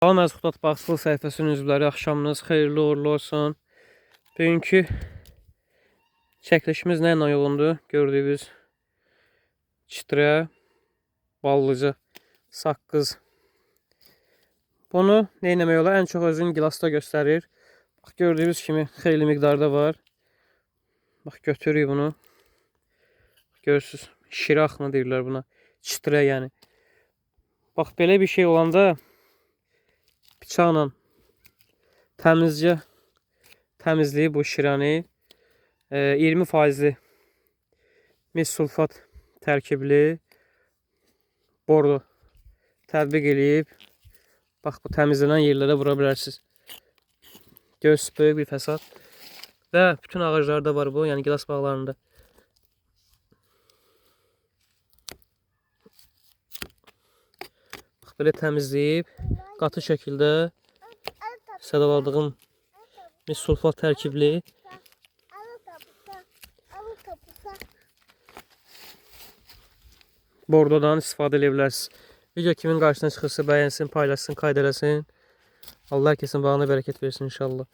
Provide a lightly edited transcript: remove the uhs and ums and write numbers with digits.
Salam Əzqutat Baxsılı səhifəsinin üzvləri, axşamınız xeyirli uğurlu olsun. Bugünkü çəkilişimiz nə ilə uyğundur? Gördüyünüz çıtrə, ballıca, saqqız. Bunu nə etmək olar? Ən çox özünü gilasda göstərir. Bax, gördüyünüz kimi xeyli miqdarda var. Bax, götürürük bunu. Görürsünüz, şirax mı deyirlər buna? Çıtrə yəni. Bax, belə bir şey olanda bıçaqla təmizcə təmizləyib bu şiranı 20% mis sulfat tərkibli bordo tətbiq eləyib. Bax, bu təmizlənən yerlərə vura bilərsiniz. Göz böyük bir fəsad və bütün ağaclarda var bu, yəni gilas bağlarında. Bax, belə təmizləyib qatı şəkildə sadaladığım mis sulfat tərkibli bordodan istifadə edə bilərsiniz. Video kimin qarşısına çıxırsa bəyənsin, paylaşsın, qayd eləsin. Allah hər kəsin bağına bərəkət versin inşallah.